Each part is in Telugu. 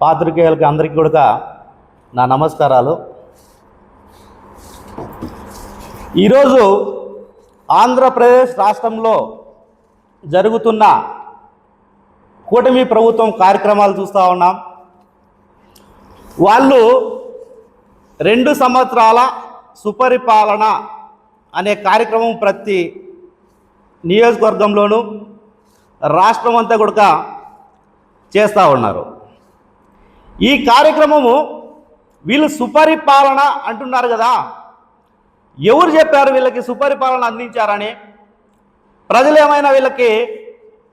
పాత్రికేయులకి అందరికీ కూడా నా నమస్కారాలు. ఈరోజు ఆంధ్రప్రదేశ్ రాష్ట్రంలో జరుగుతున్న కూటమి ప్రభుత్వం కార్యక్రమాలు చూస్తూ ఉన్నాం. వాళ్ళు 2 సంవత్సరాల సుపరిపాలన అనే కార్యక్రమం ప్రతి నియోజకవర్గంలోనూ రాష్ట్రం అంతా కూడా చేస్తూ ఉన్నారు. ఈ కార్యక్రమము వీళ్ళు సుపరిపాలన అంటున్నారు కదా, ఎవరు చెప్పారు వీళ్ళకి సుపరిపాలన అందించారని? ప్రజలు ఏమైనా వీళ్ళకి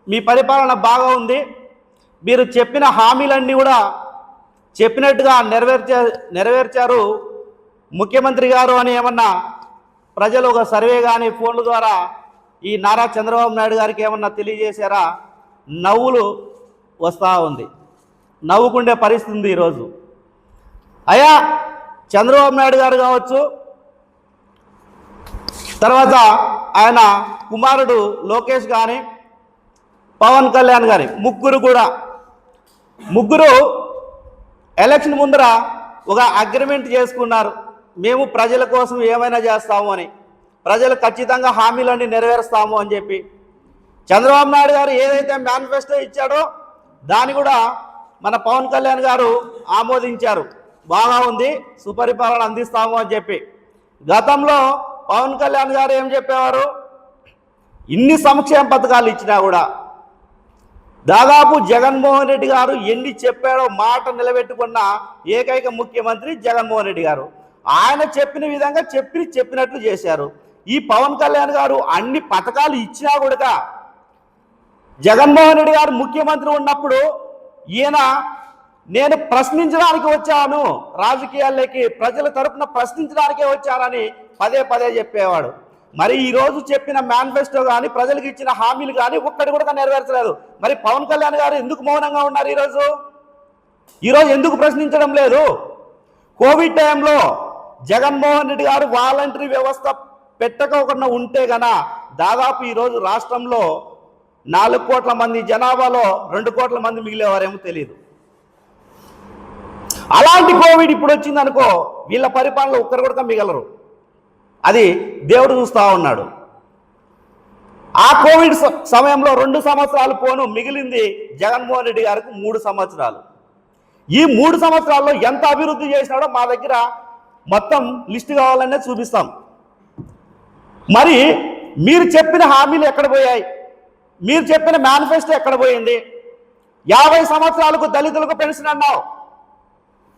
మీ పరిపాలన బాగా ఉంది, మీరు చెప్పిన హామీలన్నీ కూడా చెప్పినట్టుగా నెరవేర్చారు ముఖ్యమంత్రి గారు అని ఏమన్నా ప్రజలు ఒక సర్వే కానీ ఫోన్ల ద్వారా ఈ నారా చంద్రబాబు నాయుడు గారికి ఏమన్నా తెలియజేశారా? నవ్వులు వస్తూ ఉంది, నవ్వుకుండే పరిస్థితి ఉంది ఈరోజు. అయ్యా చంద్రబాబు నాయుడు గారు కావచ్చు, తర్వాత ఆయన కుమారుడు లోకేష్ కానీ, పవన్ కళ్యాణ్ గారి ముగ్గురు ఎలక్షన్ ముందర ఒక అగ్రిమెంట్ చేసుకున్నారు, మేము ప్రజల కోసం ఏమైనా చేస్తాము అని, ప్రజలు ఖచ్చితంగా హామీలన్నీ నెరవేరుస్తాము అని చెప్పి. చంద్రబాబు నాయుడు గారు ఏదైతే మేనిఫెస్టో ఇచ్చాడో దాన్ని కూడా మన పవన్ కళ్యాణ్ గారు ఆమోదించారు, బాగా ఉంది, సుపరిపాలన అందిస్తాము అని చెప్పి. గతంలో పవన్ కళ్యాణ్ గారు ఏం చెప్పేవారు? ఇన్ని సంక్షేమ పథకాలు ఇచ్చినా కూడా దాదాపు జగన్మోహన్ రెడ్డి గారు ఎన్ని చెప్పాడో మాట నిలబెట్టుకున్న ఏకైక ముఖ్యమంత్రి జగన్మోహన్ రెడ్డి గారు. ఆయన చెప్పిన విధంగా చెప్పినట్లు చేశారు. ఈ పవన్ కళ్యాణ్ గారు అన్ని పథకాలు ఇచ్చినా కూడా జగన్మోహన్ రెడ్డి గారు ముఖ్యమంత్రి ఉన్నప్పుడు ఈయన నేను ప్రశ్నించడానికి వచ్చాను, రాజకీయాల్లోకి ప్రజల తరపున ప్రశ్నించడానికే వచ్చానని పదే పదే చెప్పేవాడు. మరి ఈరోజు చెప్పిన మేనిఫెస్టో కానీ ప్రజలకు ఇచ్చిన హామీలు కానీ ఒక్కటి కూడా నెరవేర్చలేదు. మరి పవన్ కళ్యాణ్ గారు ఎందుకు మౌనంగా ఉన్నారు? ఈరోజు ఎందుకు ప్రశ్నించడం లేదు? కోవిడ్ టైంలో జగన్మోహన్ రెడ్డి గారు వాలంటరీ వ్యవస్థ పెట్టకుండా ఉంటే గన దాదాపు ఈరోజు రాష్ట్రంలో 4 కోట్ల మంది జనాభాలో 2 కోట్ల మంది మిగిలేవారేమో తెలియదు. అలాంటి కోవిడ్ ఇప్పుడు వచ్చిందనుకో, వీళ్ళ పరిపాలన ఒక్కరు కూడా మిగలరు, అది దేవుడు చూస్తూ ఉన్నాడు. ఆ కోవిడ్ సమయంలో 2 సంవత్సరాలు పోను, మిగిలింది జగన్మోహన్ రెడ్డి గారికి 3 సంవత్సరాలు. ఈ 3 సంవత్సరాల్లో ఎంత అభివృద్ధి చేసినాడో మా దగ్గర మొత్తం లిస్టు కావాలనే చూపిస్తాం. మరి మీరు చెప్పిన హామీలు ఎక్కడ పోయాయి? మీరు చెప్పిన మేనిఫెస్టో ఎక్కడ పోయింది? 50 సంవత్సరాలకు దళితులకు పెన్షన్ అన్నావు,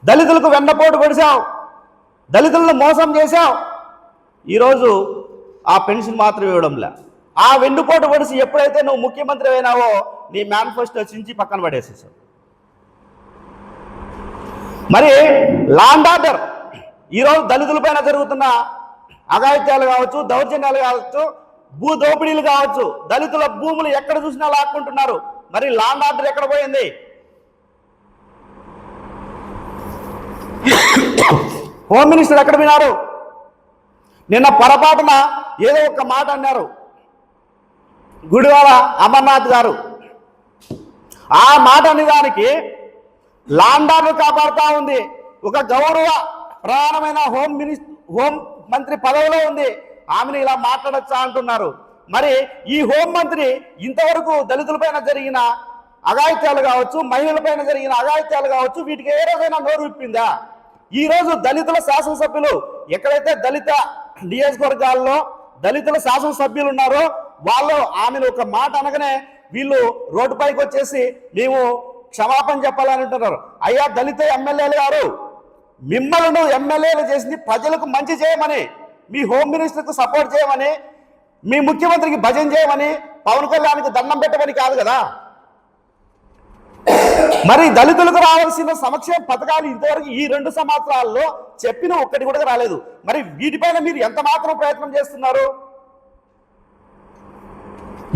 దళితులకు వెన్నపోటు పొడిచావు, దళితులను మోసం చేశావు. ఈరోజు ఆ పెన్షన్ మాత్రం ఇవ్వడంలే. ఆ వెన్నుపోటు పొడిచి ఎప్పుడైతే నువ్వు ముఖ్యమంత్రి అయినావో నీ మేనిఫెస్టో చించి పక్కన పడేసేసావు. మరి లాండ్ ఆర్డర్ ఈరోజు దళితులపైన జరుగుతున్న అఘాయిత్యాలు కావచ్చు, దౌర్జన్యాలు కావచ్చు, భూ దోపిడీలు కావచ్చు, దళితుల భూములు ఎక్కడ చూసినా లాక్కుంటున్నారు. మరి లాండ్ ఆర్డర్ ఎక్కడ పోయింది? హోమ్ మినిస్టర్ ఎక్కడ విన్నారు? నిన్న పొరపాటున ఏదో ఒక మాట అన్నారు గుడివాడ అమర్నాథ్ గారు. ఆ మాట అనేదానికి లాండ్ ఆర్డర్ కాపాడుతూ ఉంది. ఒక గౌరవ ప్రధానమైన హోం మంత్రి పదవిలో ఉంది, ఆమెను ఇలా మాట్లాడచ్చా అంటున్నారు. మరి ఈ హోం మంత్రి ఇంతవరకు దళితులపైన జరిగిన అఘాయిత్యాలు కావచ్చు, మహిళలపైన జరిగిన అఘాయిత్యాలు కావచ్చు, వీటికి ఏ రోజైనా నోరు విప్పిందా? ఈరోజు దళితుల శాసనసభ్యులు ఎక్కడైతే దళిత నియోజకవర్గాల్లో దళితుల శాసనసభ్యులు ఉన్నారో వాళ్ళు ఆమెను ఒక మాట అనగానే వీళ్ళు రోడ్డుపైకి వచ్చేసి మేము క్షమాపణ చెప్పాలని అంటున్నారు. అయ్యా దళిత ఎమ్మెల్యేలు గారు, మిమ్మల్ని ఎమ్మెల్యేలు చేసింది ప్రజలకు మంచి చేయమని, మీ హోమ్ మినిస్టర్కు సపోర్ట్ చేయమని, మీ ముఖ్యమంత్రికి భజన చేయమని, పవన్ కళ్యాణ్కి దండం పెట్టమని కాదు కదా. మరి దళితులకు రావాల్సిన సంక్షేమ పథకాలు ఇంతవరకు ఈ 2 సంవత్సరాల్లో చెప్పిన ఒక్కటి కూడా రాలేదు. మరి వీటిపైన మీరు ఎంత మాత్రం ప్రయత్నం చేస్తున్నారు?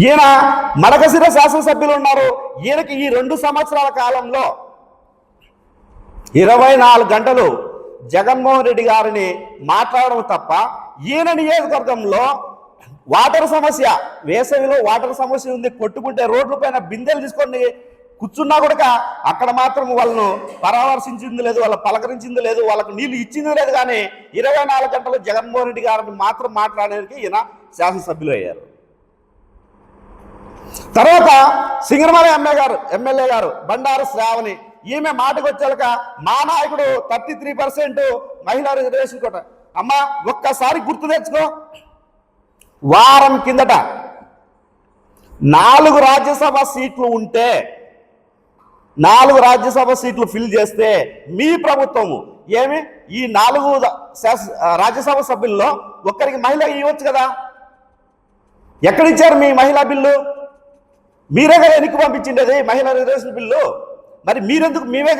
ఈయన మడకశిర శాసనసభ్యులు ఉన్నారు, ఈయనకి ఈ 2 సంవత్సరాల కాలంలో 24 గంటలు జగన్మోహన్ రెడ్డి గారిని మాట్లాడడం తప్ప ఈయన నియోజకవర్గంలో వాటర్ సమస్య, వేసవిలో వాటర్ సమస్య ఉంది, కొట్టుకుంటే రోడ్ల పైన బిందెలు తీసుకొని కూర్చున్నా కూడా అక్కడ మాత్రం వాళ్ళను పరామర్శించింది లేదు, వాళ్ళ పలకరించింది లేదు, వాళ్ళకు నీళ్లు ఇచ్చింది లేదు. కానీ 24 గంటలు జగన్మోహన్ రెడ్డి గారిని మాత్రం మాట్లాడడానికి ఈయన శాసనసభ్యులు అయ్యారు. తర్వాత సింగనమల ఎమ్మెల్యే గారు బండారు శ్రావణి, ఈమె మాటకు వచ్చాక మా నాయకుడు 33% మహిళా రిజర్వేషన్ కోట. అమ్మా ఒక్కసారి గుర్తు తెచ్చుకో, వారం కిందట 4 రాజ్యసభ సీట్లు ఉంటే 4 రాజ్యసభ సీట్లు ఫిల్ చేస్తే మీ ప్రభుత్వము ఏమి ఈ 4 రాజ్యసభ సభ్యుల్లో ఒక్కరికి మహిళ ఇవ్వచ్చు కదా? ఎక్కడిచ్చారు మీ మహిళా బిల్లు? మీరే కదా వెనక్కి పంపించిండేది మహిళా రిజర్వేషన్ బిల్లు. మరి మీరెందుకు మేమే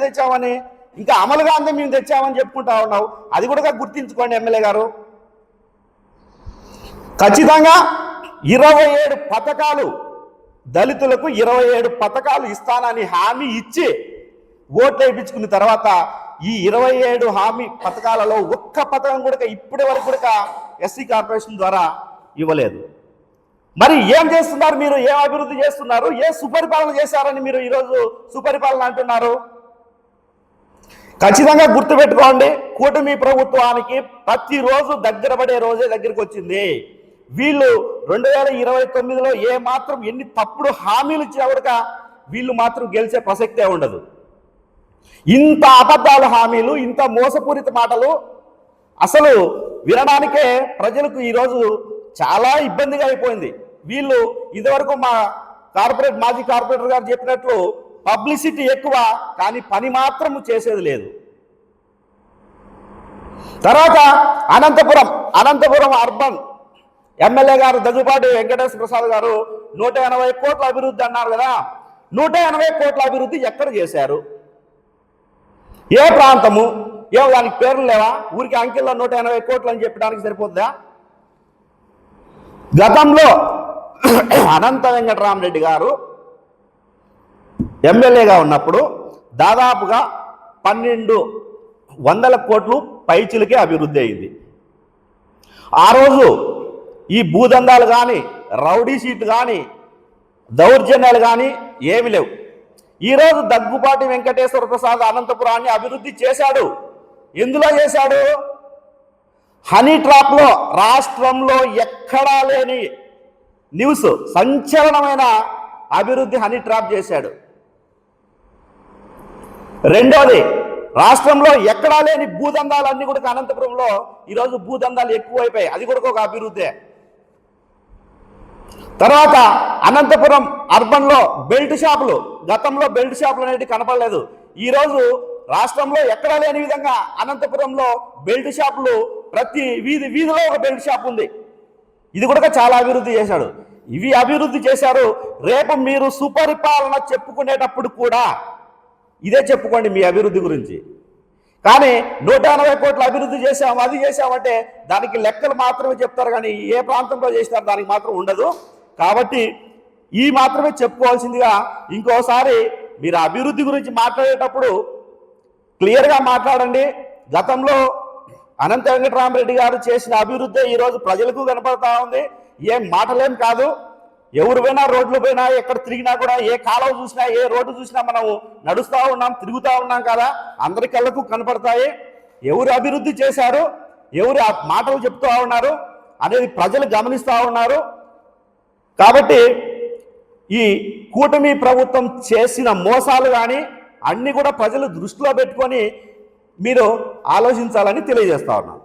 తెచ్చామని ఇంకా అమలుగా అందే మేము తెచ్చామని చెప్పుకుంటా ఉన్నావు. అది కూడా గుర్తించుకోండి ఎమ్మెల్యే గారు. ఖచ్చితంగా 27 పథకాలు దళితులకు 27 పథకాలు ఇస్తానని హామీ ఇచ్చి ఓట్లు వేయించుకున్న తర్వాత ఈ 27 హామీ పథకాలలో ఒక్క పథకం కూడా ఇప్పటి వరకు కూడా ఎస్సీ కార్పొరేషన్ ద్వారా ఇవ్వలేదు. మరి ఏం చేస్తున్నారు మీరు? ఏం అభివృద్ధి చేస్తున్నారు? ఏ సుపరిపాలన చేశారని మీరు ఈరోజు సుపరిపాలన అంటున్నారు? ఖచ్చితంగా గుర్తుపెట్టుకోండి, కూటమి ప్రభుత్వానికి ప్రతిరోజు దగ్గర పడే రోజే దగ్గరికి వచ్చింది. వీళ్ళు 2029లో ఏ మాత్రం ఎన్ని తప్పుడు హామీలు ఇచ్చినా కూడా వీళ్ళు మాత్రం గెలిచే ప్రసక్తే ఉండదు. ఇంత అబద్ధాల హామీలు, ఇంత మోసపూరిత మాటలు అసలు వినడానికే ప్రజలకు ఈరోజు చాలా ఇబ్బందిగా అయిపోయింది. వీళ్ళు ఇదివరకు మా మాజీ కార్పొరేటర్ గారు చెప్పినట్లు పబ్లిసిటీ ఎక్కువ, కానీ పని మాత్రం చేసేది లేదు. తర్వాత అనంతపురం అర్బన్ ఎమ్మెల్యే గారు దగ్గుబాటి వెంకటేశ్వర ప్రసాద్ గారు 180 కోట్ల అభివృద్ధి అన్నారు కదా. 180 కోట్ల అభివృద్ధి ఎక్కడ చేశారు? ఏ ప్రాంతము? దానికి పేర్లు లేవా? ఊరికి అంకెల్లో 180 కోట్లు అని చెప్పడానికి సరిపోతుందా? గతంలో అనంత వెంకటరామరెడ్డి గారు ఎమ్మెల్యేగా ఉన్నప్పుడు దాదాపుగా 1200 కోట్లు పైచిలకే అభివృద్ధి అయింది. ఆ రోజు ఈ భూదందాలు కానీ, రౌడీ షీట్ కానీ, దౌర్జన్యాలు కానీ ఏమి లేవు. ఈరోజు దగ్గుబాటి వెంకటేశ్వర ప్రసాద్ అనంతపురాన్ని అభివృద్ధి చేశాడు. ఎందులో చేశాడు? హనీ ట్రాప్లో రాష్ట్రంలో ఎక్కడా లేని న్యూస్, సంచలనమైన అభివృద్ధి హనీ ట్రాప్ చేశాడు. రెండోది, రాష్ట్రంలో ఎక్కడా లేని భూదందాలన్నీ కూడా అనంతపురంలో ఈరోజు భూదందాలు ఎక్కువైపోయాయి. అది కూడా ఒక అభివృద్ధి. తర్వాత అనంతపురం అర్బన్లో బెల్ట్ షాపులు, గతంలో బెల్ట్ షాపులు అనేవి కనపడలేదు. ఈరోజు రాష్ట్రంలో ఎక్కడా లేని విధంగా అనంతపురంలో బెల్ట్ షాపులు, ప్రతి వీధిలో ఒక బెల్ట్ షాప్ ఉంది. ఇది కూడా చాలా అభివృద్ధి చేశాడు. ఇవి అభివృద్ధి చేశారు. రేపు మీరు సుపరిపాలన చెప్పుకునేటప్పుడు కూడా ఇదే చెప్పుకోండి మీ అభివృద్ధి గురించి. కానీ 180 కోట్ల అభివృద్ధి చేశాము, అది చేశామంటే దానికి లెక్కలు మాత్రమే చెప్తారు, కానీ ఏ ప్రాంతంలో చేసినారు దానికి మాత్రం ఉండదు. కాబట్టి ఈ మాత్రమే చెప్పుకోవాల్సిందిగా, ఇంకోసారి మీరు అభివృద్ధి గురించి మాట్లాడేటప్పుడు క్లియర్గా మాట్లాడండి. గతంలో అనంత వెంకటరామరెడ్డి గారు చేసిన అభివృద్ధి ఈరోజు ప్రజలకు కనపడతా ఉంది. ఏం మాటలేం కాదు. ఎవరు పోయినా, రోడ్లు పోయినా, ఎక్కడ తిరిగినా కూడా, ఏ కాలువ చూసినా, ఏ రోడ్డు చూసినా మనం నడుస్తూ ఉన్నాం, తిరుగుతూ ఉన్నాం కదా, అందరి కళ్ళకు కనపడతాయి. ఎవరు అభివృద్ధి చేశారు, ఎవరు మాటలు చెప్తూ ఉన్నారు అనేది ప్రజలు గమనిస్తూ ఉన్నారు. కాబట్టి ఈ కూటమి ప్రభుత్వం చేసిన మోసాలు కానీ అన్నీ కూడా ప్రజలు దృష్టిలో పెట్టుకొని మీరు ఆలోచించాలని తెలియజేస్తా ఉన్నాను.